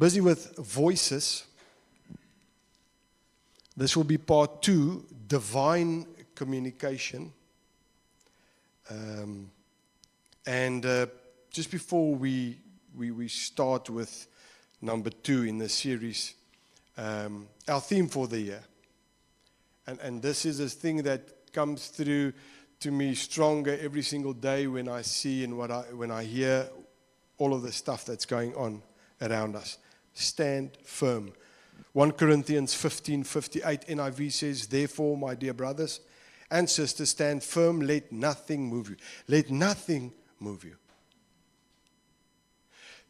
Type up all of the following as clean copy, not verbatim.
busy with voices. This will be part 2, divine communication. Just before we start with number 2 in the series, our theme for the year. And this is a thing that comes through to me stronger every single day when I see and when I hear all of the stuff that's going on around us. Stand firm. 1 Corinthians 15:58 NIV says, "Therefore, my dear brothers and sisters, stand firm, let nothing move you." Let nothing move you.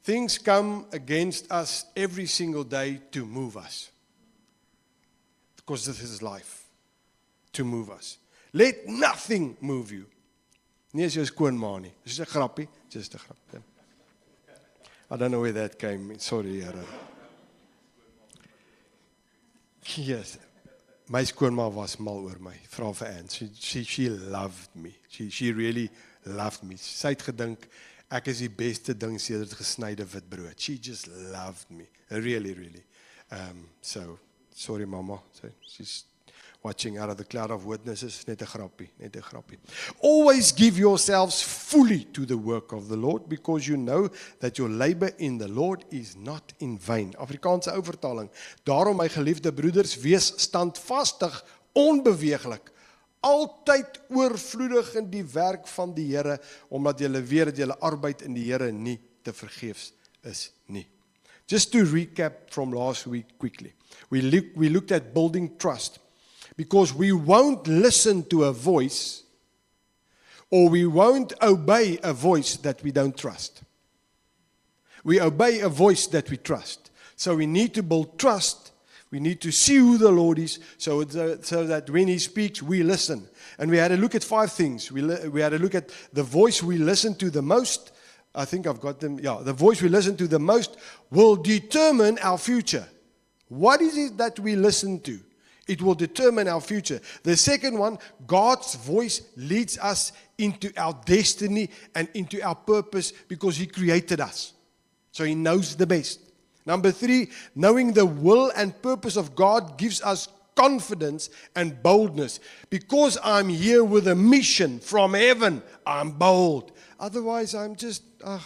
Things come against us every single day to move us. Because this is life. To move us. Let nothing move you. Nie as jou skoonma nie. Dis 'n grappie, just 'n grap. I don't know where that came. Sorry, Here. Yes. My skoonma was mal oor my. Vra vir Anne. She loved me. She really loved me. Sy het gedink ek is die beste ding sedert gesnyde witbrood. She just loved me. Really, really. So sorry mama. So she's watching out of the cloud of witnesses. Net 'n grappie. Always give yourselves fully to the work of the Lord, because you know that your labor in the Lord is not in vain. Afrikaanse ou vertaling. Daarom, my geliefde broeders, wees standvastig, onbeweeglik, altyd oorvloedig in die werk van die Here, omdat julle weet dat julle arbeid in die Here nie te vergeefs is nie. Just to recap from last week quickly. We looked at building trust. Because we won't listen to a voice, or we won't obey a voice that we don't trust. We obey a voice that we trust. So we need to build trust. We need to see who the Lord is, so that when He speaks, we listen. And we had a look at 5 things. We had a look at the voice we listen to the most. I think I've got them. Yeah, the voice we listen to the most will determine our future. What is it that we listen to? It will determine our future. The second one, God's voice leads us into our destiny and into our purpose, because He created us. So He knows the best. Number 3, knowing the will and purpose of God gives us confidence and boldness. Because I'm here with a mission from heaven, I'm bold. Otherwise, I'm just, I'm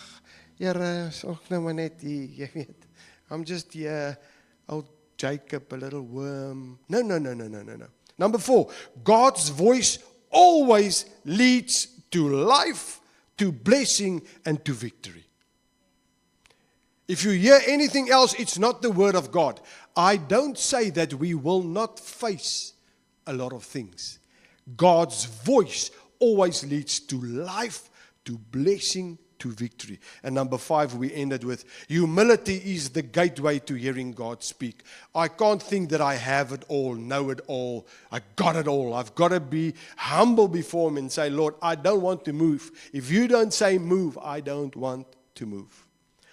just here, Jacob, a little worm. No. Number 4, God's voice always leads to life, to blessing, and to victory. If you hear anything else, it's not the word of God. I don't say that we will not face a lot of things. God's voice always leads to life, to blessing, to victory. And number 5, we ended with humility is the gateway to hearing God speak. I can't think that I have it all, know it all, I got it all. I've got to be humble before Him and say, Lord, I don't want to move. If you don't say move, I don't want to move.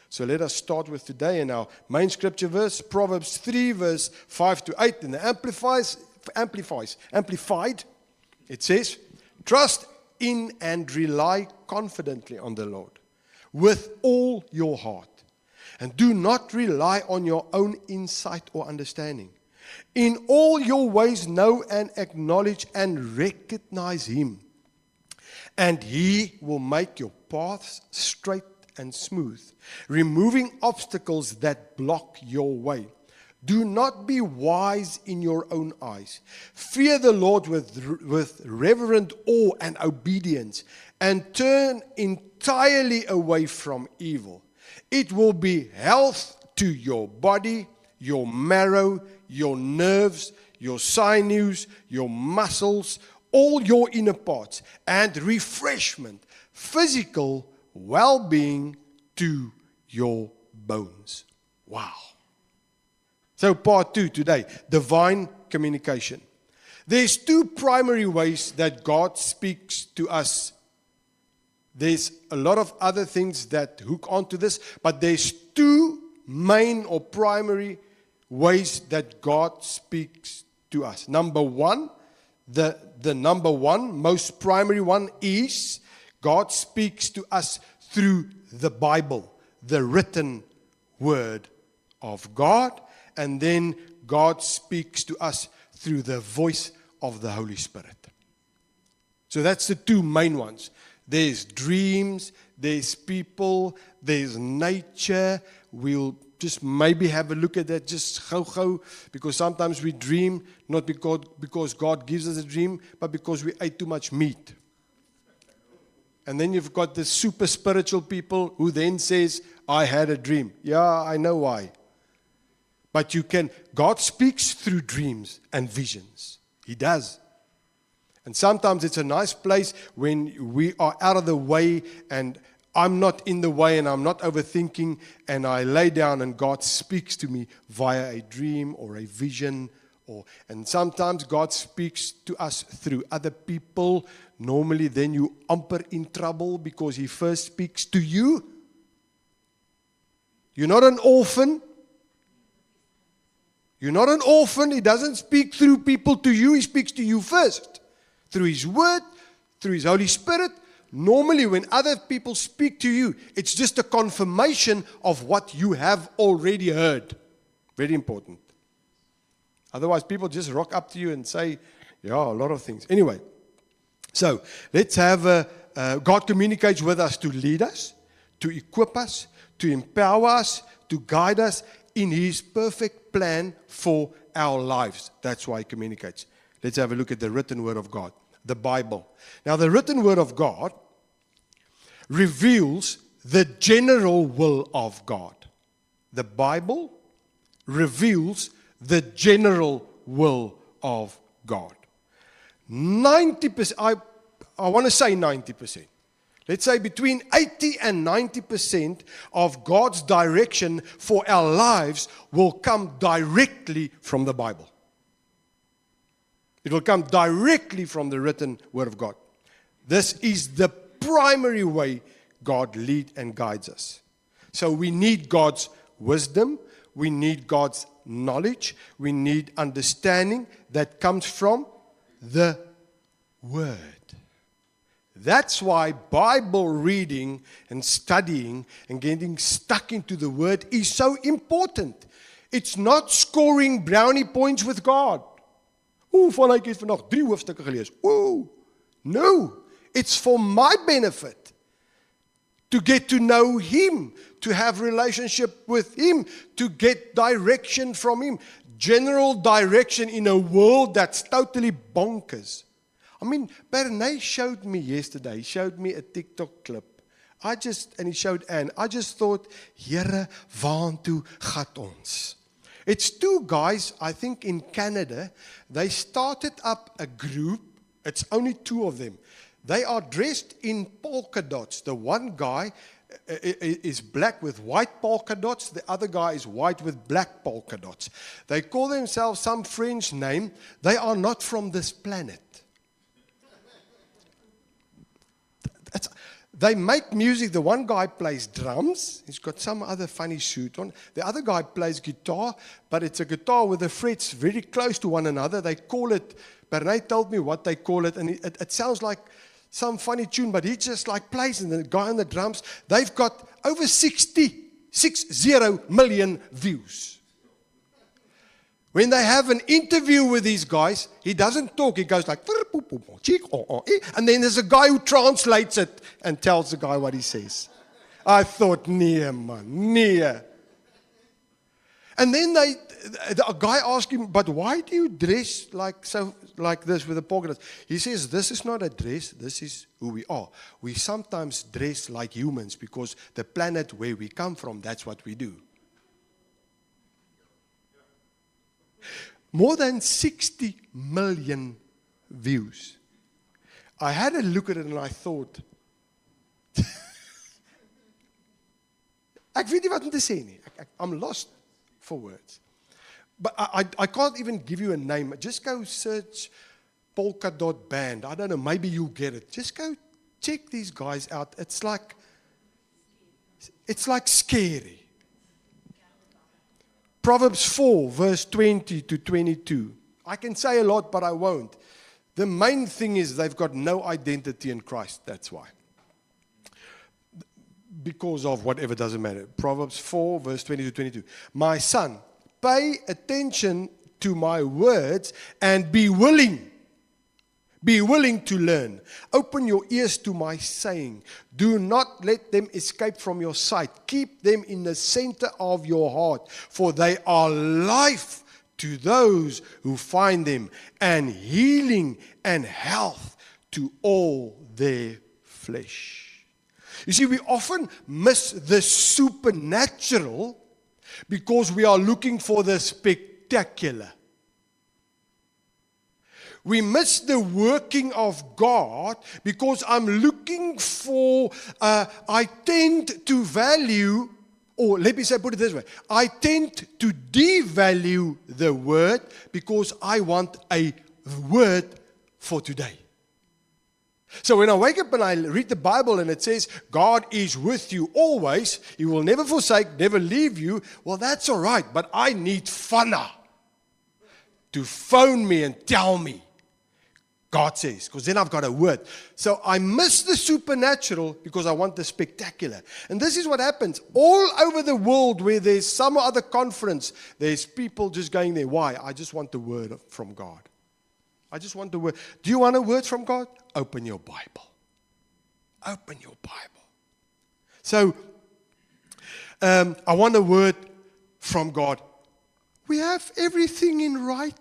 So let us start with today in our main scripture verse, Proverbs 3 verse 5 to 8 in the Amplified. It says, trust in and rely confidently on the Lord with all your heart, and do not rely on your own insight or understanding. In all your ways know and acknowledge and recognize Him, and He will make your paths straight and smooth, removing obstacles that block your way. Do not be wise in your own eyes. Fear the Lord with reverent awe and obedience, and turn entirely away from evil. It will be health to your body, your marrow, your nerves, your sinews, your muscles, all your inner parts, and refreshment, physical well-being to your bones. Wow. So part 2 today, divine communication. There's 2 primary ways that God speaks to us. There's a lot of other things that hook onto this, but there's 2 main or primary ways that God speaks to us. Number 1, the number 1, most primary one is God speaks to us through the Bible, the written word of God, and then God speaks to us through the voice of the Holy Spirit. So that's the two main ones. There's dreams, there's people, there's nature. We'll just maybe have a look at that just gou, because sometimes we dream not because God gives us a dream, but because we ate too much meat. And then you've got the super spiritual people who then says, I had a dream. Yeah, I know why. But God speaks through dreams and visions. He does. And sometimes it's a nice place when we are out of the way and I'm not in the way and I'm not overthinking, and I lay down and God speaks to me via a dream or a vision. And sometimes God speaks to us through other people. Normally then you amper in trouble because He first speaks to you. You're not an orphan. You're not an orphan. He doesn't speak through people to you. He speaks to you first. Through His Word, through His Holy Spirit. Normally when other people speak to you, it's just a confirmation of what you have already heard. Very important. Otherwise people just rock up to you and say, yeah, a lot of things. Anyway, so let's have, God communicates with us to lead us, to equip us, to empower us, to guide us in His perfect plan for our lives. That's why He communicates. Let's have a look at the written Word of God, the Bible. Now, the written Word of God reveals the general will of God. The Bible reveals the general will of God. 90%, I want to say 90%. Let's say between 80 and 90% of God's direction for our lives will come directly from the Bible. It will come directly from the written Word of God. This is the primary way God leads and guides us. So we need God's wisdom. We need God's knowledge. We need understanding that comes from the Word. That's why Bible reading and studying and getting stuck into the Word is so important. It's not scoring brownie points with God. Ek het vandag 3 hoofstukke gelees. No, it's for my benefit to get to know Him, to have relationship with Him, to get direction from Him. General direction in a world that's totally bonkers. I mean, Bernay showed me yesterday, he showed me a TikTok clip. And he showed Anne. I just thought, Here, waantoe gaat ons? It's 2 guys, I think in Canada. They started up a group. It's only 2 of them. They are dressed in polka dots. The one guy is black with white polka dots. The other guy is white with black polka dots. They call themselves some French name. They are not from this planet. They make music. The one guy plays drums. He's got some other funny suit on. The other guy plays guitar, but it's a guitar with the frets very close to one another. They call it, Bernay told me what they call it, and it sounds like some funny tune, but he just like plays, and the guy on the drums, they've got over 60 million views. When they have an interview with these guys, he doesn't talk. He goes like, and then there's a guy who translates it and tells the guy what he says. I thought, nee man, nee. And then the guy asked him, but why do you dress like this with a polka dot? He says, this is not a dress, this is who we are. We sometimes dress like humans because the planet where we come from, that's what we do. More than 60 million views. I had a look at it and I thought, ek weet nie wat om te sê nie. I'm lost for words. But I can't even give you a name. Just go search Polka Dot Band. I don't know, maybe you'll get it. Just go check these guys out. It's like scary. Proverbs 4, verse 20 to 22. I can say a lot, but I won't. The main thing is they've got no identity in Christ. That's why. because of whatever, doesn't matter. Proverbs 4, verse 20 to 22. My son, pay attention to my words and be willing. Be willing to learn. Open your ears to my saying. Do not let them escape from your sight. Keep them in the center of your heart, for they are life to those who find them, and healing and health to all their flesh. You see, we often miss the supernatural because we are looking for the spectacular. We miss the working of God because I'm looking for, I tend to value, or let me say, put it this way, I tend to devalue the word because I want a word for today. So when I wake up and I read the Bible and it says, God is with you always, He will never forsake, never leave you, well, that's all right, but I need Fana to phone me and tell me. God says, because then I've got a word. So I miss the supernatural because I want the spectacular. And this is what happens. All over the world where there's some other conference, there's people just going there. Why? I just want the word from God. I just want the word. Do you want a word from God? Open your Bible. Open your Bible. So, I want a word from God. We have everything in writing.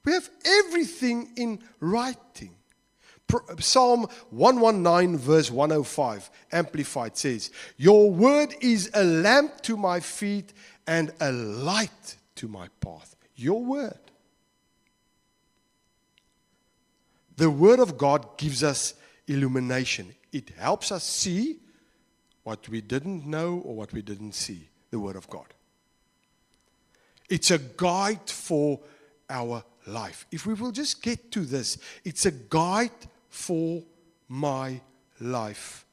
We have everything in writing. Psalm 119 verse 105, Amplified, says, your word is a lamp to my feet and a light to my path. Your word. The word of God gives us illumination. It helps us see what we didn't know or what we didn't see. The word of God. It's a guide for our life. If we will just get to this, it's a guide for my life.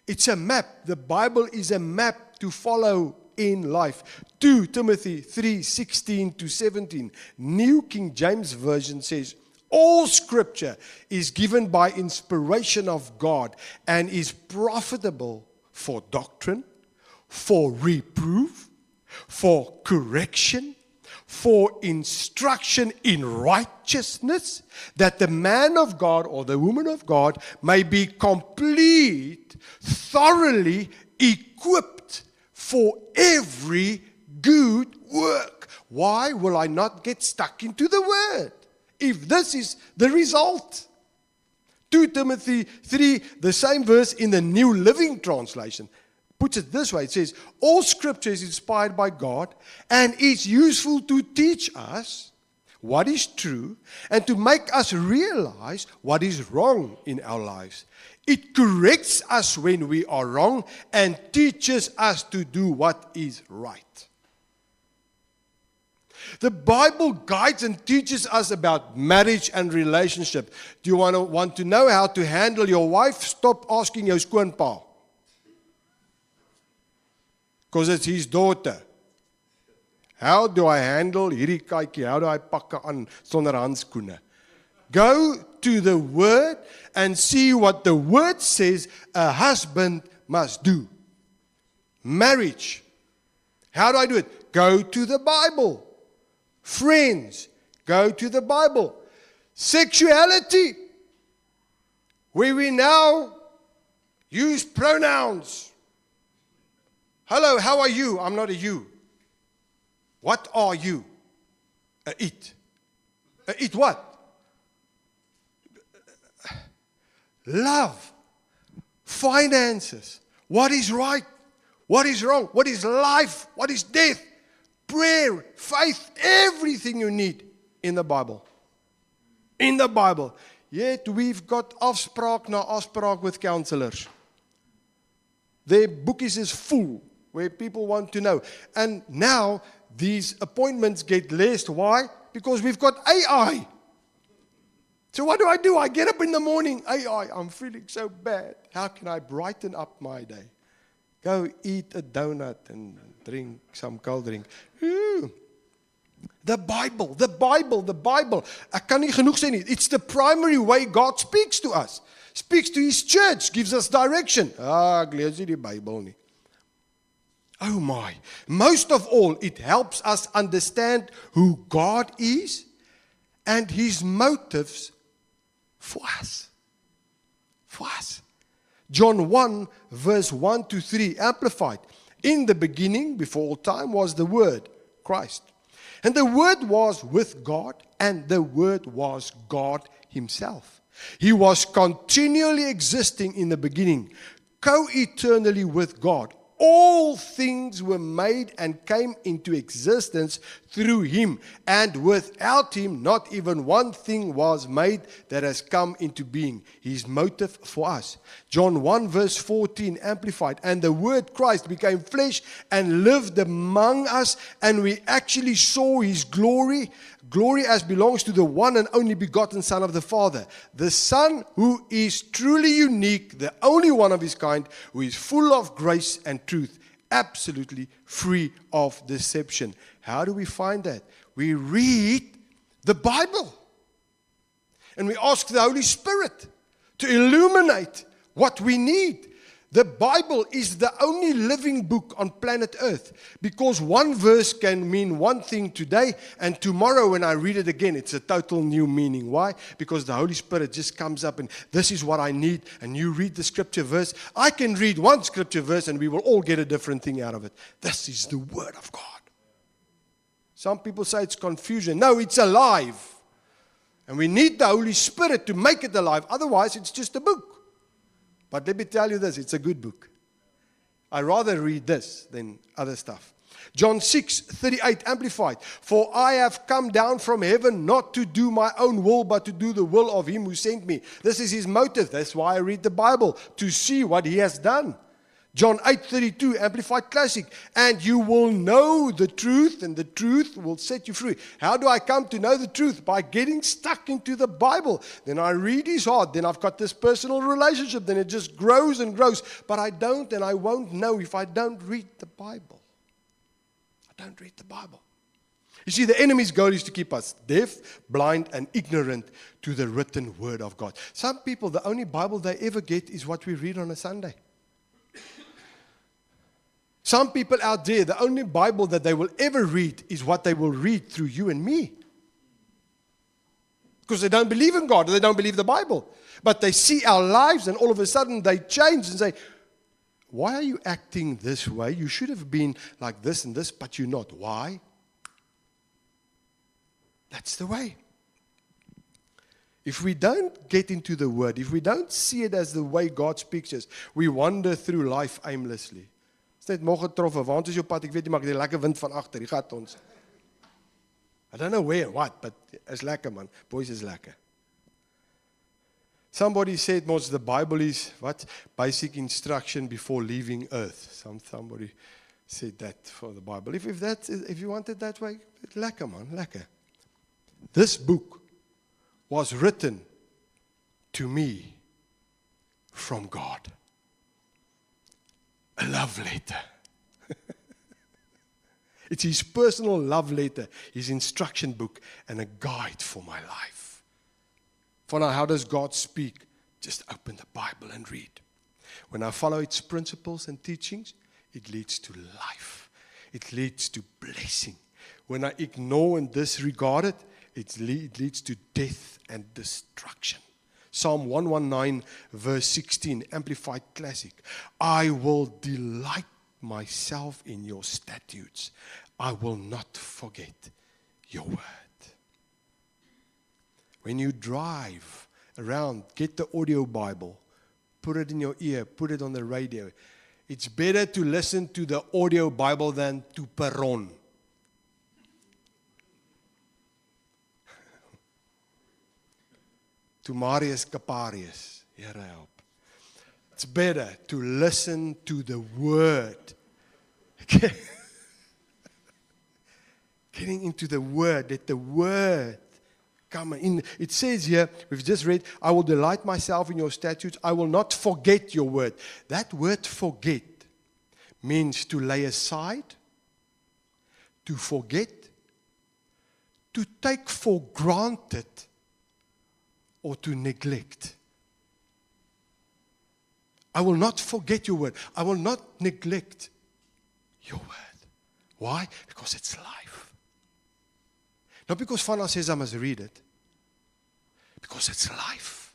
It's a map. The Bible is a map to follow in life. 2 Timothy 3:16 to 17. New King James Version says, all scripture is given by inspiration of God and is profitable for doctrine, for reproof, for correction, for instruction in righteousness, that the man of God or the woman of God may be complete, thoroughly equipped for every good work. Why will I not get stuck into the word if this is the result? 2 Timothy 3, the same verse in the New Living Translation, puts it this way. It says, all scripture is inspired by God and is useful to teach us what is true and to make us realize what is wrong in our lives. It corrects us when we are wrong and teaches us to do what is right. The Bible guides and teaches us about marriage and relationship. Do you want to know how to handle your wife? Stop asking jou skoonpa. Because it's his daughter. How do I handle hierdie kykie? How do I pakke aan sonder handskoene? Go to the Word and see what the Word says a husband must do. Marriage. How do I do it? Go to the Bible. Friends, go to the Bible. Sexuality, where we now use pronouns. Hello, how are you? I'm not a you. What are you? A it. A it what? Love. Finances. What is right? What is wrong? What is life? What is death? Prayer, faith, everything you need in the Bible. In the Bible. Yet we've got afspraak na afspraak with counselors. Their bookies is full where people want to know. And now these appointments get less. Why? Because we've got AI. So what do? I get up in the morning, AI, I'm feeling so bad. How can I brighten up my day? Go eat a donut and drink some cold drink. Ooh. The Bible, the Bible, the Bible. Ek kan nie genoeg sê nie. It's the primary way God speaks to us. Speaks to His church, gives us direction. Ek lees nie die Bybel nie. Oh my. Most of all, it helps us understand who God is and His motives for us. For us. John 1, verse 1 to 3, Amplified. In the beginning, before all time, was the Word, Christ. And the Word was with God, and the Word was God Himself. He was continually existing in the beginning, co-eternally with God. All things were made and came into existence through Him, and without Him, not even one thing was made that has come into being. His motive for us. John 1 verse 14, Amplified. And the Word Christ became flesh and lived among us, and we actually saw His glory. Glory as belongs to the one and only begotten Son of the Father. The Son who is truly unique, the only one of His kind, who is full of grace and truth, absolutely free of deception. How do we find that? We read the Bible. And we ask the Holy Spirit to illuminate what we need. The Bible is the only living book on planet Earth, because one verse can mean one thing today, and tomorrow when I read it again, it's a total new meaning. Why? Because the Holy Spirit just comes up and this is what I need, and you read the scripture verse. I can read one scripture verse and we will all get a different thing out of it. This is the Word of God. Some people say it's confusion. No, it's alive. And we need the Holy Spirit to make it alive. Otherwise, it's just a book. But let me tell you this, it's a good book. I rather read this than other stuff. John 6:38 Amplified. For I have come down from heaven not to do my own will, but to do the will of Him who sent me. This is His motive. That's why I read the Bible, to see what He has done. John 8:32 Amplified Classic. And you will know the truth, and the truth will set you free. How do I come to know the truth? By getting stuck into the Bible. Then I read His heart. Then I've got this personal relationship. Then it just grows and grows. But I don't and I won't know if I don't read the Bible. I don't read the Bible. You see, the enemy's goal is to keep us deaf, blind, and ignorant to the written Word of God. Some people, the only Bible they ever get is what we read on a Sunday. Some people out there, the only Bible that they will ever read is what they will read through you and me. Because they don't believe in God, they don't believe the Bible. But they see our lives and all of a sudden they change and say, why are you acting this way? You should have been like this and this, but you're not. Why? That's the way. If we don't get into the Word, if we don't see it as the way God speaks to us, we wander through life aimlessly. Net môre getroffen, want is jou pad, ek weet nie, maar ek het die lekker wind van agter, die gat ons. I don't know where, what, but it's lekker man, boys is lekker. Somebody said, most the Bible is, what? Basic instruction before leaving earth. Somebody said that for the Bible. If you want it that way, lekker man, lekker. This book was written to me from God. A love letter. It's His personal love letter, His instruction book, and a guide for my life. For now, how does God speak? Just open the Bible and read. When I follow its principles and teachings, it leads to life. It leads to blessing. When I ignore and disregard it, it leads to death and destruction. Psalm 119, verse 16, Amplified Classic. I will delight myself in your statutes. I will not forget your word. When you drive around, get the audio Bible, put it in your ear, put it on the radio. It's better to listen to the audio Bible than to Perron. To Marius Caparius, Here help. It's better to listen to the Word. Getting into the Word, let the Word come in. It says here, we've just read, I will delight myself in your statutes. I will not forget your word. That word forget means to lay aside, to forget, to take for granted or to neglect. I will not forget your word. I will not neglect your word. Why? Because it's life. Not because Fana says I must read it. Because it's life.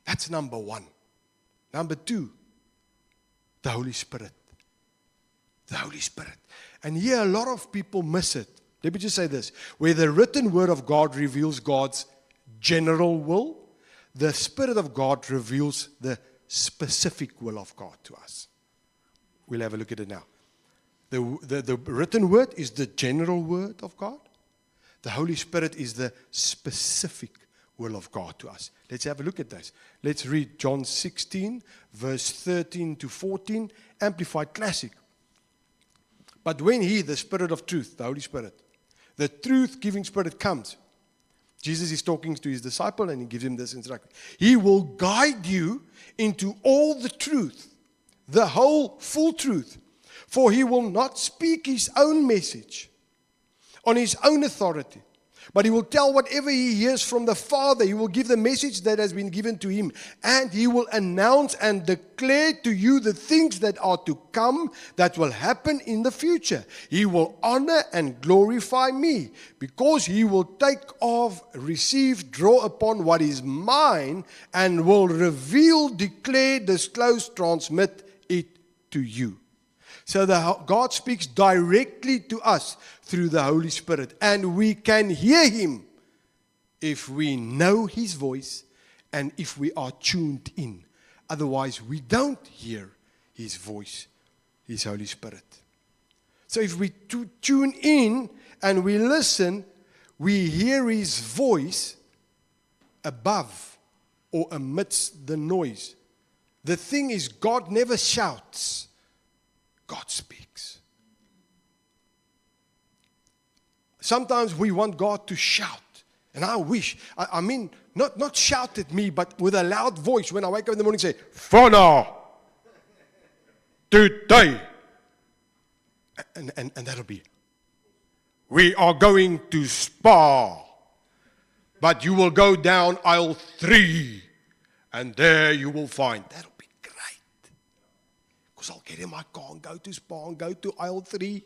That's number one. Number two, the Holy Spirit. The Holy Spirit. And here a lot of people miss it. Let me just say this. Where the written word of God reveals God's general will, the Spirit of God reveals the specific will of God to us. We'll have a look at it now. The written word is the general word of God. The Holy Spirit is the specific will of God to us. Let's have a look at this. Let's read John 16, verse 13 to 14, Amplified Classic. But when He, the Spirit of truth, the Holy Spirit, the truth-giving Spirit comes, Jesus is talking to His disciple and He gives him this instruction. He will guide you into all the truth, the whole full truth. For He will not speak His own message on His own authority, but He will tell whatever He hears from the Father. He will give the message that has been given to Him, and He will announce and declare to you the things that are to come, that will happen in the future. He will honor and glorify me, because He will take of, receive, draw upon what is mine, and will reveal, declare, disclose, transmit it to you. So God speaks directly to us through the Holy Spirit. And we can hear Him if we know His voice and if we are tuned in. Otherwise, we don't hear His voice, His Holy Spirit. So if we tune in and we listen, we hear His voice above or amidst the noise. The thing is, God never shouts. God speaks. Sometimes we want God to shout. And I wish, I mean, not shout at me, but with a loud voice when I wake up in the morning say, Fana, today. And that'll be, we are going to Spa, but you will go down aisle 3, and there you will find, that'll be great. Because I'll get in my car and go to Spa and go to aisle 3.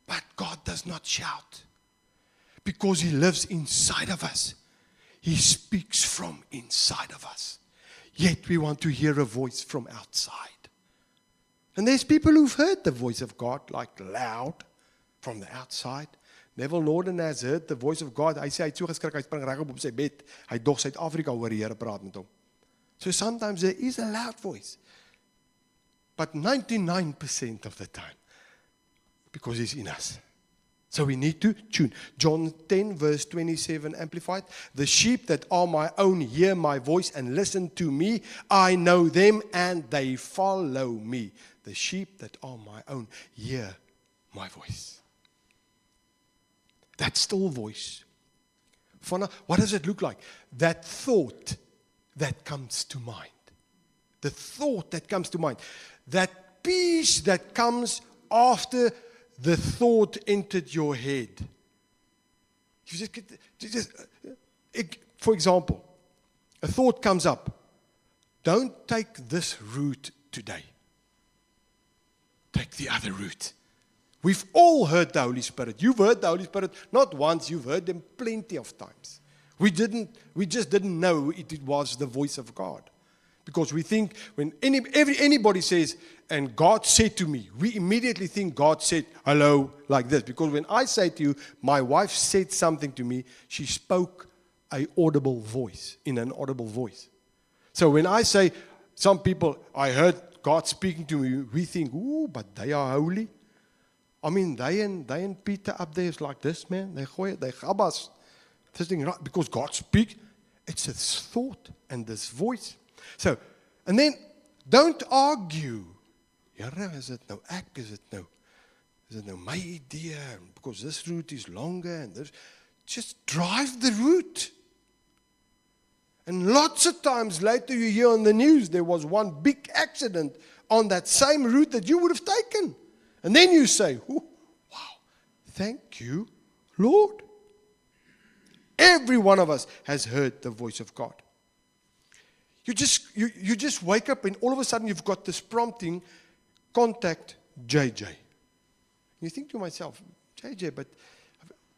But God does not shout because He lives inside of us. He speaks from inside of us. Yet we want to hear a voice from outside. And there's people who've heard the voice of God like loud from the outside. Neville Norden has heard the voice of God. Hy sê hy het so geskrik, hy spring reg op sy bed. Hy dog Suid-Afrika hoor die Here praat met hom. So sometimes there is a loud voice. But 99% of the time, because He's in us. So we need to tune. John 10 verse 27 Amplified. The sheep that are my own hear my voice and listen to me. I know them and they follow me. The sheep that are my own hear my voice. That still voice. What does it look like? That thought that comes to mind. The thought that comes to mind. That peace that comes after the thought entered your head. You just, for example, a thought comes up. Don't take this route today. Take the other route. We've all heard the Holy Spirit. You've heard the Holy Spirit not once, you've heard them plenty of times. We just didn't know it was the voice of God. Because we think when anybody says, and God said to me, we immediately think God said, hello, like this. Because when I say to you, my wife said something to me, she spoke an audible voice, in an audible voice. So when I say, some people, I heard God speaking to me, we think, ooh, but they are holy. I mean, they and Peter up there is like this, man. They gabas. This thing, because God speaks, it's this thought and this voice. So, and then, don't argue. Here, is it nou ek? Is it nou my idea? Because this route is longer and this. Just drive the route. And lots of times later you hear on the news there was one big accident on that same route that you would have taken. And then you say, wow, thank you, Lord. Every one of us has heard the voice of God. You just wake up and all of a sudden you've got this prompting, contact JJ. You think to myself, JJ, but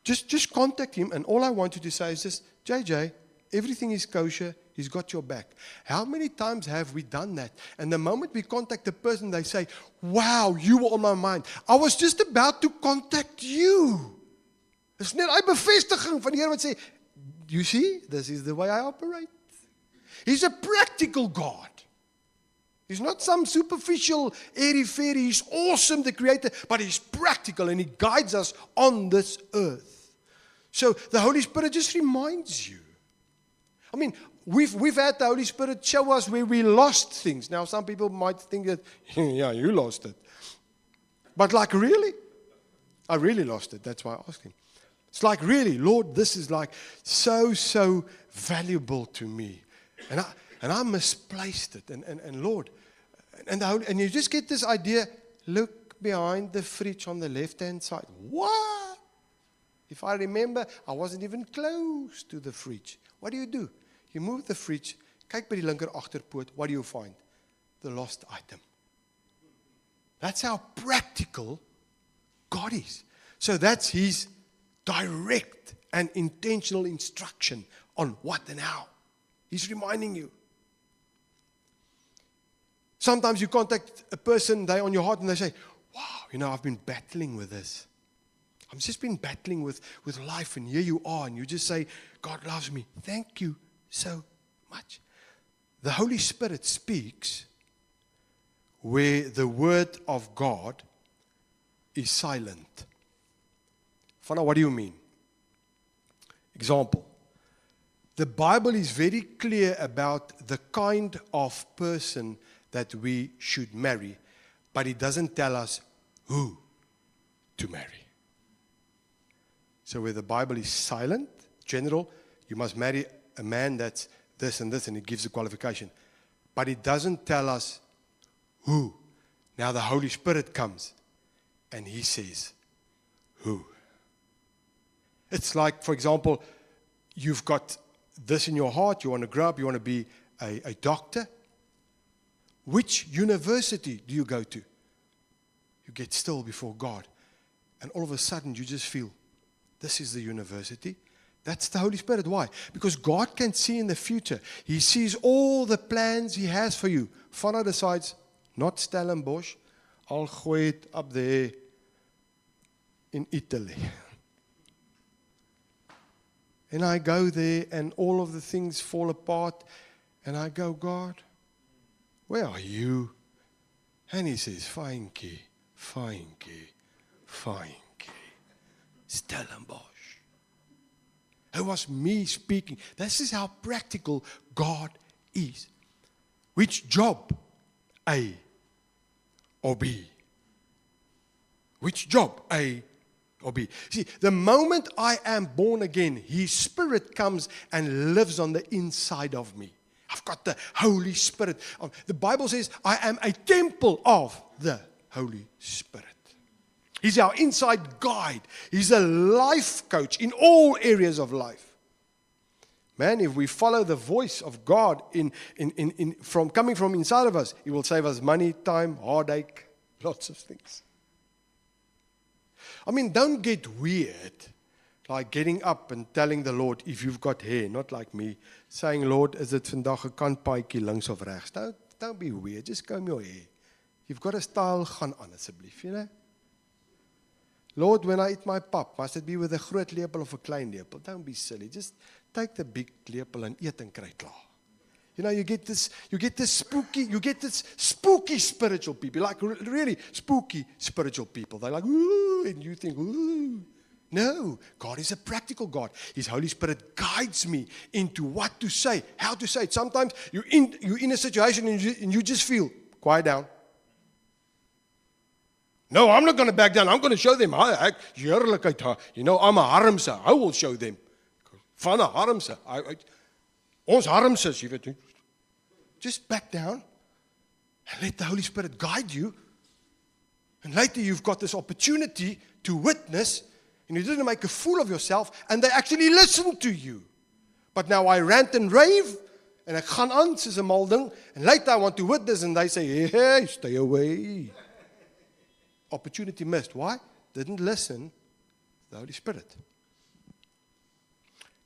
just contact him, and all I want you to say is this, JJ, everything is kosher, he's got your back. How many times have we done that? And the moment we contact the person, they say, wow, you were on my mind. I was just about to contact you. Dis net hy bevestiging van die Here wat sê, you see, this is the way I operate. He's a practical God. He's not some superficial, airy-fairy. He's awesome, the Creator, but He's practical and He guides us on this earth. So the Holy Spirit just reminds you. I mean, we've had the Holy Spirit show us where we lost things. Now, some people might think that, yeah, you lost it. But like, really? I really lost it. That's why I asked Him. It's like, really, Lord, this is like so valuable to me. And I misplaced it. And Lord, and you just get this idea, look behind the fridge on the left-hand side. What? If I remember, I wasn't even close to the fridge. What do? You move the fridge, kyk by die linker agterpoot, what do you find? The lost item. That's how practical God is. So that's His direct and intentional instruction on what and how. He's reminding you. Sometimes you contact a person, they're on your heart, and they say, wow, I've been battling with this. I've just been battling with life, and here you are, and you just say, God loves me. Thank you so much. The Holy Spirit speaks where the word of God is silent. Fana, what do you mean? Example. The Bible is very clear about the kind of person that we should marry, but it doesn't tell us who to marry. So where the Bible is silent, general, you must marry a man that's this and this, and it gives a qualification. But it doesn't tell us who. Now the Holy Spirit comes, and He says, who. It's like, for example, you've got this in your heart, you want to grow up, you want to be a doctor. Which university do you go to? You get still before God. And all of a sudden you just feel, this is the university. That's the Holy Spirit. Why? Because God can see in the future. He sees all the plans He has for you. Vanna decides, not Stellenbosch, I'll gooi it up there in Italy. And I go there and all of the things fall apart. And I go, God, where are you? And He says, Fynkie, Stellenbosch. It was me speaking. This is how practical God is. Which job? A or B? Which job? A or B? See, the moment I am born again, His Spirit comes and lives on the inside of me. I've got the Holy Spirit. The Bible says, I am a temple of the Holy Spirit. He's our inside guide. He's a life coach in all areas of life. Man, if we follow the voice of God from coming from inside of us, He will save us money, time, heartache, lots of things. I mean, don't get weird, like getting up and telling the Lord, if you've got hair, not like me, saying, Lord, is it vandag 'n kantpaadjie links of regs? Don't be weird, just comb your hair. You've got a style, gaan aan asseblief, Lord, when I eat my pap, must it be with a groot lepel of a klein lepel? Don't be silly. Just take the big lepel and eat and kry klaar. You get this spooky spiritual people, like really spooky spiritual people. They're like, ooh, and you think, ooh. No, God is a practical God. His Holy Spirit guides me into what to say, how to say it. Sometimes you're in a situation and you just feel, quiet down. No, I'm not going to back down. I'm going to show them. I'm a harmse. I will show them. Van 'n harmse. Ons harmses, jy weet. Just back down and let the Holy Spirit guide you. And later you've got this opportunity to witness and you didn't make a fool of yourself, and they actually listened to you. But now I rant and rave, and ek gaan aan soos 'n mal ding, and later I want to witness, and they say, hey, stay away. Opportunity missed. Why? Didn't listen to the Holy Spirit.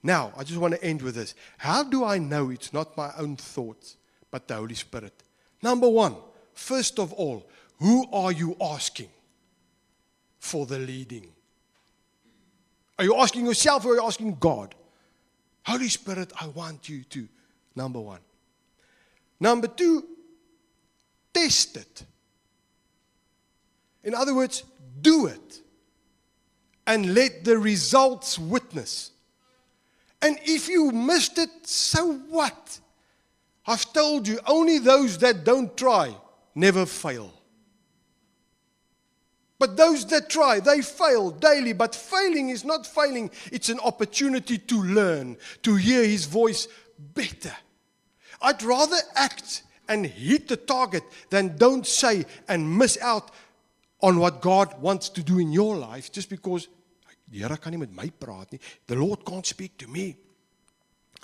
Now, I just want to end with this. How do I know it's not my own thoughts, but the Holy Spirit? Number one, first of all, who are you asking for the leading? Are you asking yourself or are you asking God? Holy Spirit, I want you to. Number one. Number two, test it. In other words, do it. And let the results witness. And if you missed it, so what? I've told you, only those that don't try never fail. But those that try, they fail daily. But failing is not failing. It's an opportunity to learn, to hear His voice better. I'd rather act and hit the target than don't say and miss out on what God wants to do in your life just because die Here kan nie met my praat nie. The Lord can't speak to me.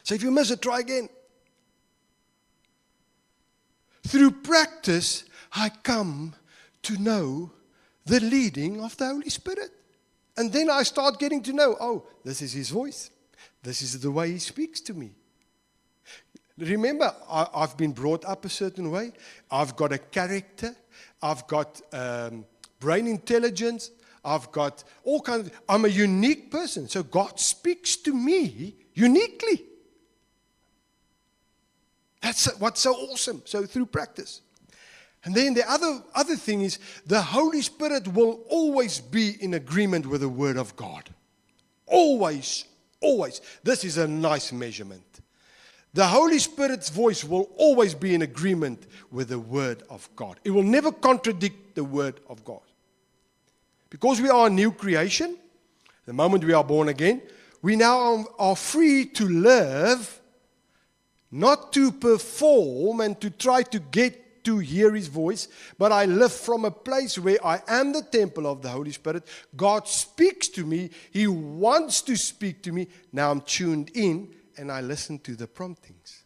So if you miss it, try again. Through practice, I come to know the leading of the Holy Spirit. And then I start getting to know, oh, this is His voice. This is the way He speaks to me. Remember, I've been brought up a certain way. I've got a character. I've got brain intelligence. I've got all kinds of, I'm a unique person. So God speaks to me uniquely. That's what's so awesome. So through practice. And then the other thing is the Holy Spirit will always be in agreement with the Word of God. Always, always. This is a nice measurement. The Holy Spirit's voice will always be in agreement with the Word of God. It will never contradict the Word of God. Because we are a new creation, the moment we are born again, we now are free to live, not to perform and to try to get to hear His voice, but I live from a place where I am the temple of the Holy Spirit. God speaks to me. He wants to speak to me. Now I'm tuned in and I listen to the promptings.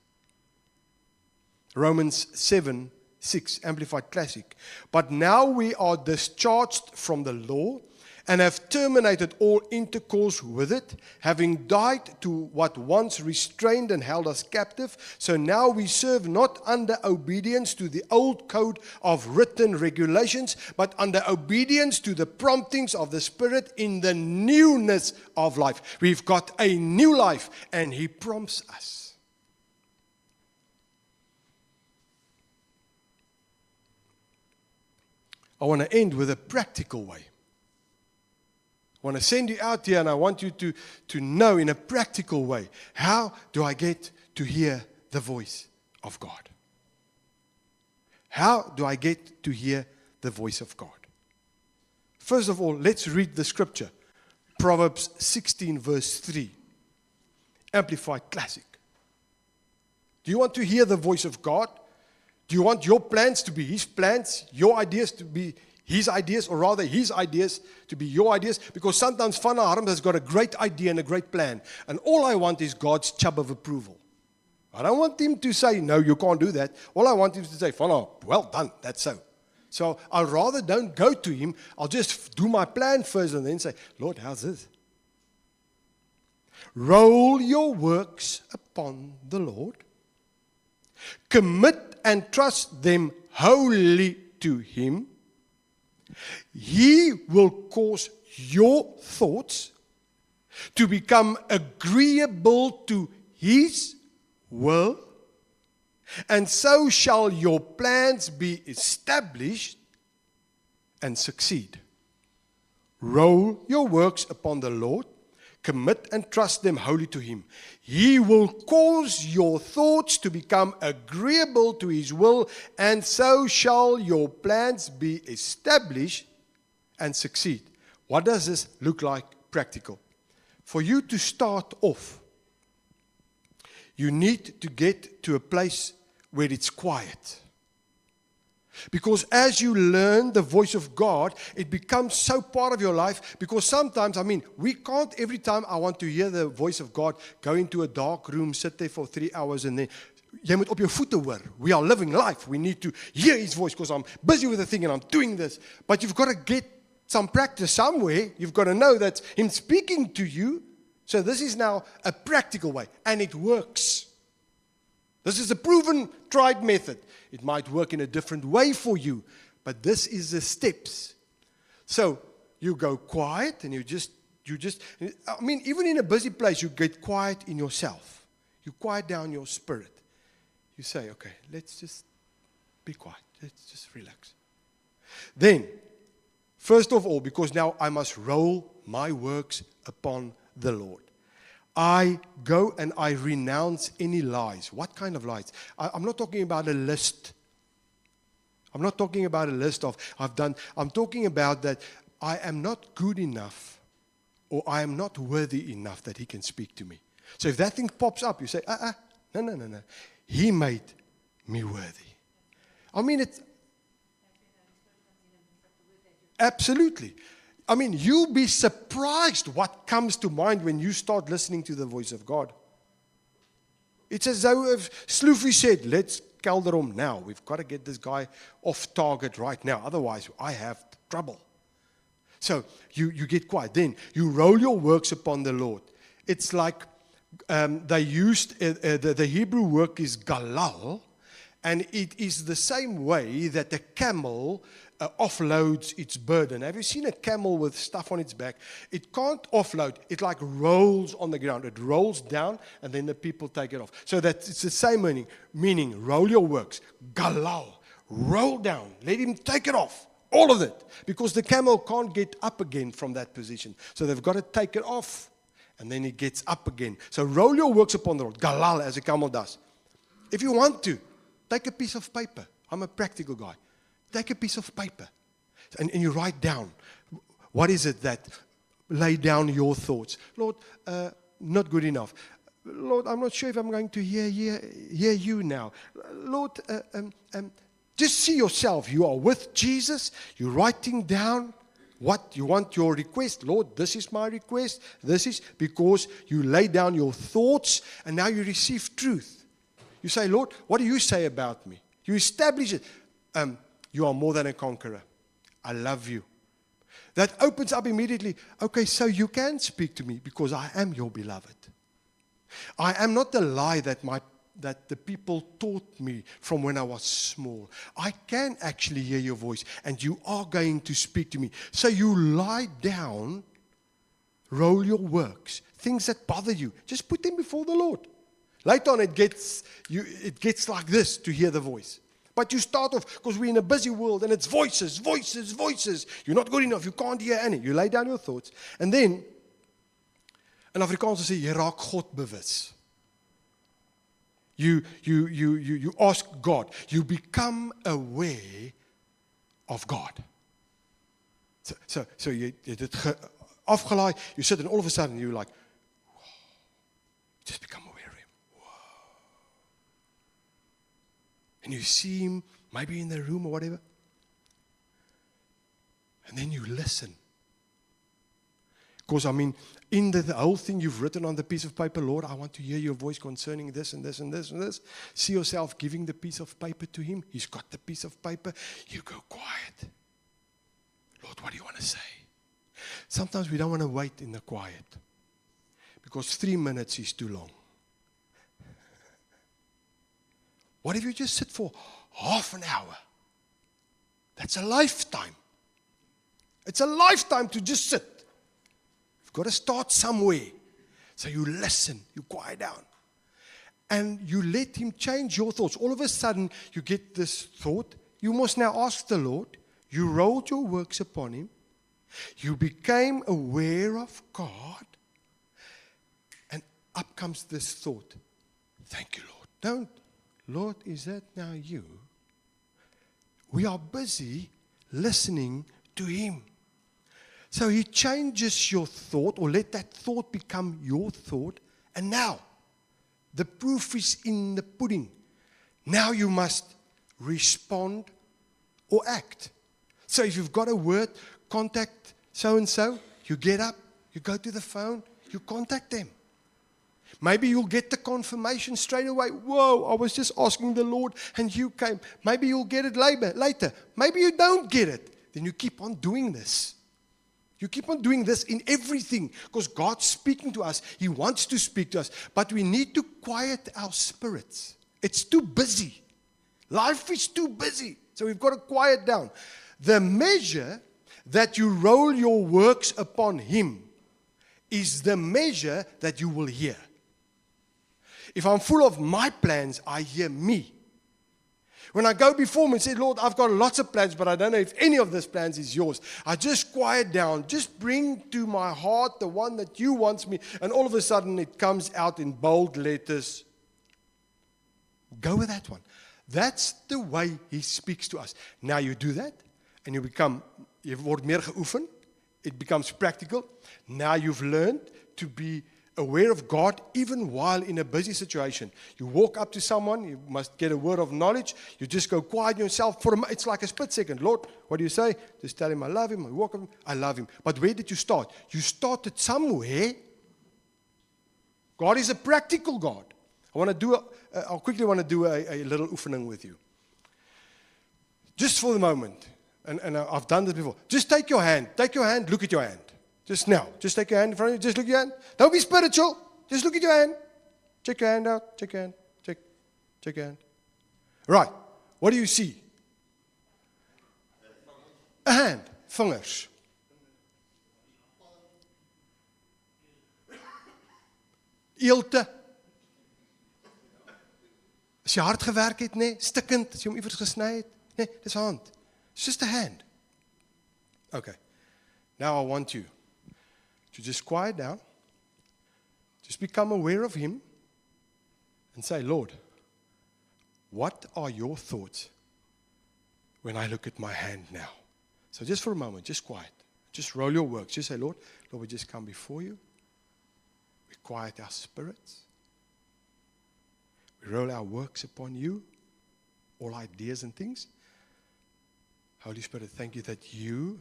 Romans 7:6, Amplified Classic. But now we are discharged from the law and have terminated all intercourse with it, having died to what once restrained and held us captive. So now we serve not under obedience to the old code of written regulations, but under obedience to the promptings of the Spirit in the newness of life. We've got a new life, and He prompts us. I want to end with a practical way. I want to send you out here and I want you to know in a practical way, how do I get to hear the voice of God? How do I get to hear the voice of God? First of all, let's read the scripture. Proverbs 16 verse 3. Amplified Classic. Do you want to hear the voice of God? Do you want your plans to be His plans, your ideas to be His ideas, or rather His ideas to be your ideas? Because sometimes Vanna Harm has got a great idea and a great plan, and all I want is God's chub of approval. I don't want Him to say, no, you can't do that. All I want Him to say, Vanna, well done, that's so. So I'd rather don't go to Him. I'll just do my plan first and then say, Lord, how's this? Roll your works upon the Lord. Commit and trust them wholly to Him. He will cause your thoughts to become agreeable to His will, and so shall your plans be established and succeed. Roll your works upon the Lord. Commit and trust them wholly to Him. He will cause your thoughts to become agreeable to His will, and so shall your plans be established and succeed. What does this look like practical? For you to start off, you need to get to a place where it's quiet. Because as you learn the voice of God, it becomes so part of your life. Because sometimes, we can't every time I want to hear the voice of God, go into a dark room, sit there for 3 hours and then, jy moet op jou voete hoor. We are living life. We need to hear His voice because I'm busy with the thing and I'm doing this. But you've got to get some practice somewhere. You've got to know that's Him speaking to you. So this is now a practical way. And it works. This is a proven, tried method. It might work in a different way for you. But this is the steps. So you go quiet and you just, even in a busy place, you get quiet in yourself. You quiet down your spirit. You say, okay, let's just be quiet. Let's just relax. Then, first of all, because now I must roll my works upon the Lord. I go and I renounce any lies. What kind of lies? I'm not talking about a list. I'm not talking about a list of I've done. I'm talking about that I am not good enough or I am not worthy enough that He can speak to me. So if that thing pops up, you say, no. He made me worthy. It's absolutely. You'll be surprised what comes to mind when you start listening to the voice of God. It's as though if Sloofie said, let's kelder hom now. We've got to get this guy off target right now. Otherwise, I have trouble. So you get quiet. Then you roll your works upon the Lord. It's like they used, the Hebrew word is galal, and it is the same way that the camel offloads its burden. Have you seen a camel with stuff on its back? It can't offload. It like rolls on the ground. It rolls down, and then the people take it off. So that it's the same meaning. Meaning, roll your works. Galal. Roll down. Let him take it off. All of it. Because the camel can't get up again from that position. So they've got to take it off. And then it gets up again. So roll your works upon the Lord. Galal, as a camel does. If you want to, take a piece of paper. I'm a practical guy. Take a piece of paper. And you write down. What is it that lay down your thoughts? Lord, not good enough. Lord, I'm not sure if I'm going to hear you now. Lord, just see yourself. You are with Jesus. You're writing down what you want your request. Lord, this is my request. This is because you lay down your thoughts and now you receive truth. You say, Lord, what do you say about me? You establish it. You are more than a conqueror. I love you. That opens up immediately. Okay, so you can speak to me because I am your beloved. I am not the lie that the people taught me from when I was small. I can actually hear your voice and you are going to speak to me. So you lie down, roll your works, things that bother you. Just put them before the Lord. Later on it gets like this to hear the voice. But you start off, because we're in a busy world, and it's voices, voices, voices. You're not good enough, you can't hear any. You lay down your thoughts. And then, in Afrikaans sê jy raak God bewus. You ask God. You become aware of God. So you dit afgelaai, you sit and all of a sudden you're like, whoa, just become aware of Him. And you see Him, maybe in the room or whatever. And then you listen. Because, in the whole thing you've written on the piece of paper, Lord, I want to hear your voice concerning this and this and this and this. See yourself giving the piece of paper to Him. He's got the piece of paper. You go quiet. Lord, what do you want to say? Sometimes we don't want to wait in the quiet. Because 3 minutes is too long. What if you just sit for half an hour? That's a lifetime. It's a lifetime to just sit. You've got to start somewhere. So you listen, you quiet down. And you let Him change your thoughts. All of a sudden, you get this thought. You must now ask the Lord. You rolled your works upon Him. You became aware of God. And up comes this thought. Thank you, Lord. Lord, is that now you? We are busy listening to Him. So He changes your thought, or let that thought become your thought. And now, the proof is in the pudding. Now you must respond or act. So if you've got a word, contact so-and-so, you get up, you go to the phone, you contact them. Maybe you'll get the confirmation straight away. Whoa, I was just asking the Lord and you came. Maybe you'll get it later. Maybe you don't get it. Then you keep on doing this. You keep on doing this in everything because God's speaking to us. He wants to speak to us. But we need to quiet our spirits. It's too busy. Life is too busy. So we've got to quiet down. The measure that you roll your works upon Him is the measure that you will hear. If I'm full of my plans, I hear me. When I go before Him and say, Lord, I've got lots of plans, but I don't know if any of these plans is yours. I just quiet down. Just bring to my heart the one that you want me. And all of a sudden it comes out in bold letters. Go with that one. That's the way He speaks to us. Now you do that and you word meer geoefen. It becomes practical. Now you've learned to be aware of God even while in a busy situation. You walk up to someone, you must get a word of knowledge. You just go quiet yourself for it's like a split second. Lord, what do you say? Just tell Him I love Him. I walk up, I love Him. But where did you start? You started somewhere. God is a practical God. I quickly want to do a little oefening with you. Just for the moment. And I've done this before. Just take your hand, look at your hand. Just now. Just take your hand in front of you. Just look at your hand. Don't be spiritual. Just look at your hand. Check your hand out. Check your hand. Check your hand. Right. What do you see? A hand. Vingers. Eelte. As jy hard gewerk het, nee, stikkend, as jy hom iewers gesny het, nee, dis 'n hand. It's just a hand. Okay. Now I want you to just quiet down, just become aware of Him, and say, Lord, what are your thoughts when I look at my hand now? So just for a moment, just quiet. Just roll your works. Just say, Lord, we just come before you. We quiet our spirits. We roll our works upon you, all ideas and things. Holy Spirit, thank you that you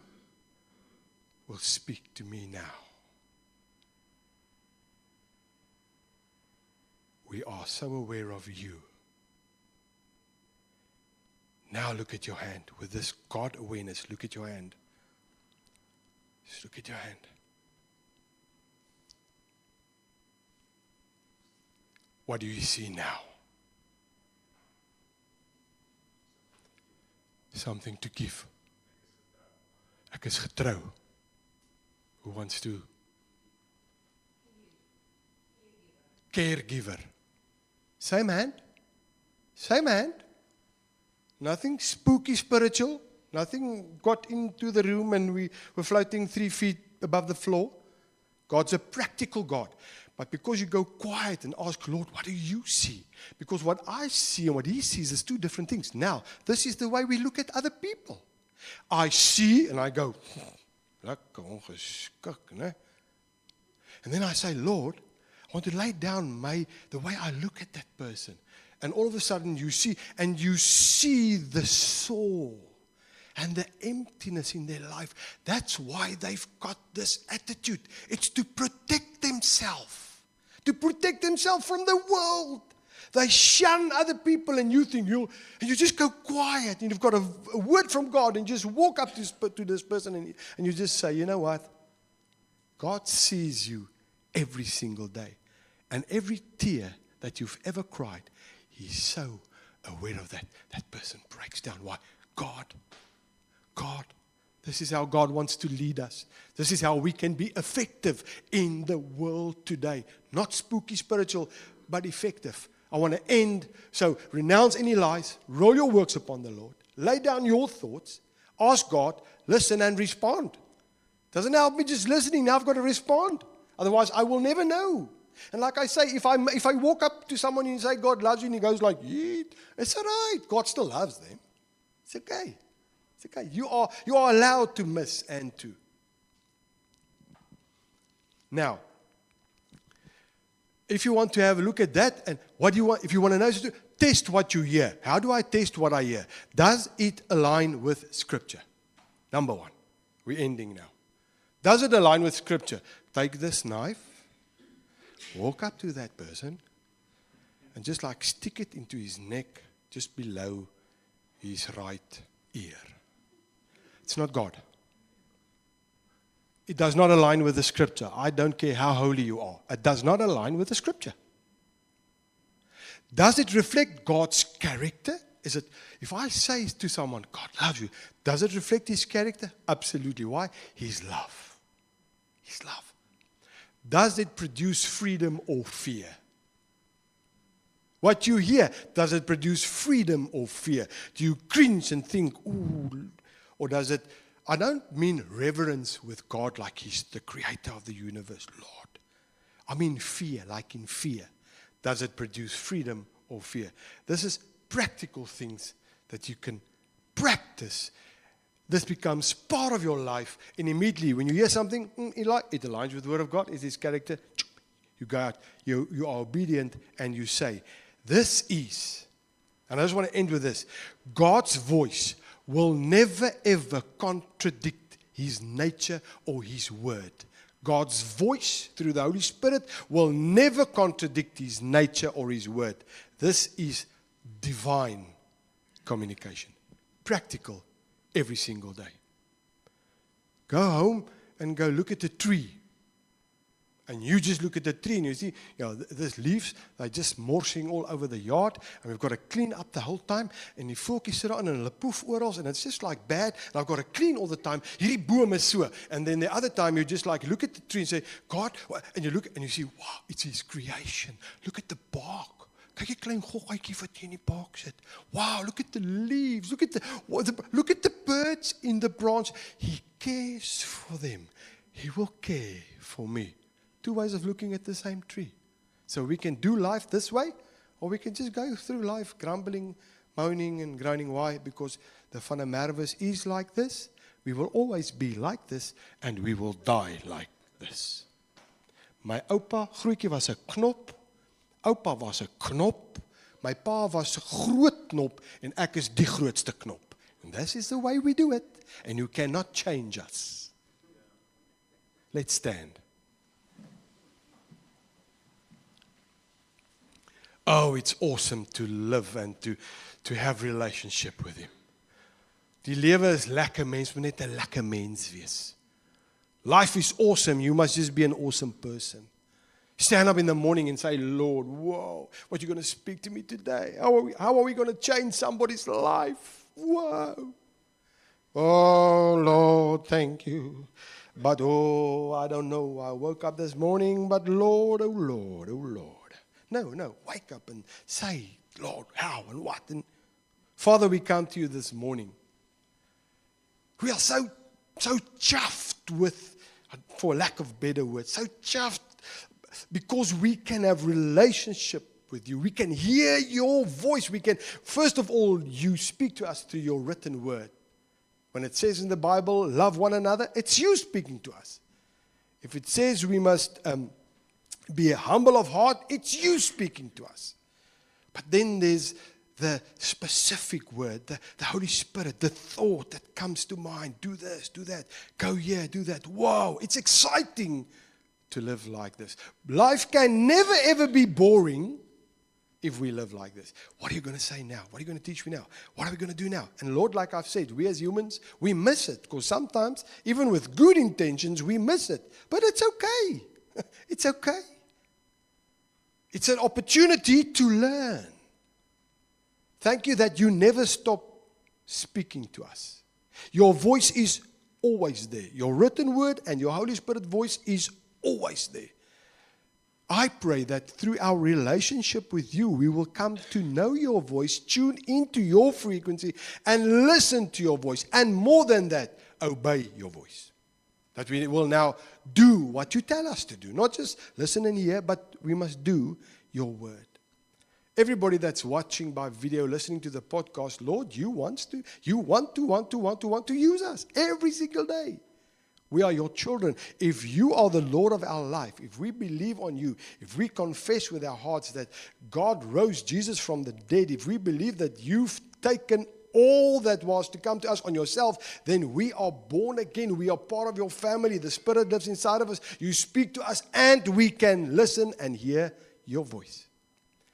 will speak to me now. We are so aware of you. Now look at your hand. With this God awareness, look at your hand. Just look at your hand. What do you see now? Something to give. Ek is getrou. Who wants to? Caregiver. Same hand. Same hand. Nothing spooky spiritual. Nothing got into the room and we were floating 3 feet above the floor. God's a practical God. But because you go quiet and ask, Lord, what do you see? Because what I see and what He sees is two different things. Now, this is the way we look at other people. I see and I go, lekker ongeskik, né? And then I say, Lord, I want to lay down the way I look at that person. And all of a sudden you see the soul and the emptiness in their life. That's why they've got this attitude. It's to protect themselves. To protect themselves from the world. They shun other people and you think and you just go quiet and you've got a word from God and just walk up to this person and you just say, you know what? God sees you every single day. And every tear that you've ever cried, He's so aware of that. That person breaks down. Why? God. This is how God wants to lead us. This is how we can be effective in the world today. Not spooky spiritual, but effective. I want to end. So renounce any lies. Roll your works upon the Lord. Lay down your thoughts. Ask God. Listen and respond. Doesn't help me just listening. Now I've got to respond. Otherwise, I will never know. And like I say, if I walk up to someone and say, God loves you, and he goes like, yeet, it's all right. God still loves them. It's okay. It's okay. You are allowed to miss and to. Now, if you want to have a look at that, and what do you want, if you want to know, test what you hear. How do I test what I hear? Does it align with Scripture? Number one. We're ending now. Does it align with Scripture? Take this knife, walk up to that person, and just like stick it into his neck, just below his right ear. It's not God. It does not align with the Scripture. I don't care how holy you are. It does not align with the Scripture. Does it reflect God's character? Is it, if I say to someone, God loves you, does it reflect His character? Absolutely. Why? His love. His love. Does it produce freedom or fear? What you hear, does it produce freedom or fear? Do you cringe and think, ooh, or does it, I don't mean reverence with God like He's the creator of the universe, Lord. I mean fear, like in fear. Does it produce freedom or fear? This is practical things that you can practice. This becomes part of your life, and immediately when you hear something, it aligns with the Word of God, is His character. You go out, you are obedient, and you say, this is, and I just want to end with this, God's voice will never ever contradict His nature or His word. God's voice through the Holy Spirit will never contradict His nature or His word. This is divine communication. Practical every single day. Go home and go look at the tree. And you just look at the tree and you see, these leaves, they're just morsing all over the yard. And we've got to clean up the whole time. And die voeltjies sit daar in en hulle poef oral. And it's just like bad. And I've got to clean all the time. Hierdie boom is so. And then the other time you just like look at the tree and say, God, and you look and you see, wow, it's His creation. Look at the bark. Kyk 'n klein goggetjie wat hier in die bark sit. Wow, look at the leaves. Look at the birds in the branch. He cares for them. He will care for me. Two ways of looking at the same tree. So we can do life this way, or we can just go through life grumbling, moaning, and groaning. Why? Because the Van der Merwes is like this. We will always be like this, and we will die like this. My oupa, grootjie was 'n knop. Oupa was 'n knop. My pa was 'n groot knop, en ek is die grootste knop. And this is the way we do it, and you cannot change us. Let's stand. Oh, it's awesome to live and to have relationship with Him. Die lewe is lekker, mens moet net 'n lekker mens wees. Life is awesome, you must just be an awesome person. Stand up in the morning and say, Lord, whoa, what are you going to speak to me today? How are we going to change somebody's life? Whoa. Oh, Lord, thank you. But, I don't know, I woke up this morning, but Lord, oh, Lord, oh, Lord. No, wake up and say, Lord, how and what? And Father, we come to you this morning. We are so chuffed with, for lack of better words, so chuffed because we can have relationship with you. We can hear your voice. We can, first of all, you speak to us through your written word. When it says in the Bible, love one another, it's you speaking to us. If it says we must be humble of heart, it's you speaking to us. But then there's the specific word, the Holy Spirit, the thought that comes to mind. Do this, do that. Go here, do that. Wow, it's exciting to live like this. Life can never ever be boring if we live like this. What are you going to say now? What are you going to teach me now? What are we going to do now? And Lord, like I've said, we as humans, we miss it. Because sometimes, even with good intentions, we miss it. But it's okay. It's okay. It's an opportunity to learn. Thank you that you never stop speaking to us. Your voice is always there. Your written word and your Holy Spirit voice is always there. I pray that through our relationship with you, we will come to know your voice, tune into your frequency, and listen to your voice. And more than that, obey your voice. That we will now do what you tell us to do. Not just listen and hear, but we must do your word. Everybody that's watching by video, listening to the podcast, Lord, you want to use us every single day. We are your children. If you are the Lord of our life, if we believe on you, if we confess with our hearts that God rose Jesus from the dead, if we believe that you've taken all that was to come to us on yourself, then we are born again. We are part of your family. The Spirit lives inside of us. You speak to us and we can listen and hear your voice.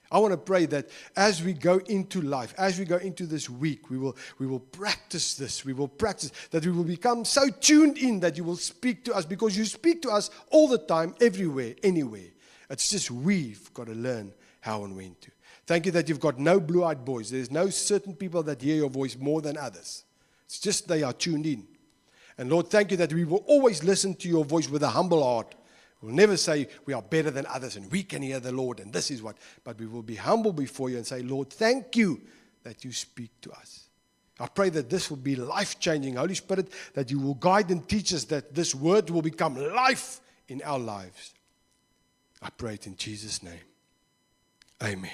I want to pray that as we go into life, as we go into this week, we will practice this. We will practice that we will become so tuned in that you will speak to us, because you speak to us all the time, everywhere, anywhere. It's just we've got to learn how and when to. Thank you that you've got no blue-eyed boys. There's no certain people that hear your voice more than others. It's just they are tuned in. And Lord, thank you that we will always listen to your voice with a humble heart. We'll never say we are better than others and we can hear the Lord and this is what. But we will be humble before you and say, Lord, thank you that you speak to us. I pray that this will be life-changing. Holy Spirit, that you will guide and teach us, that this word will become life in our lives. I pray it in Jesus' name. Amen.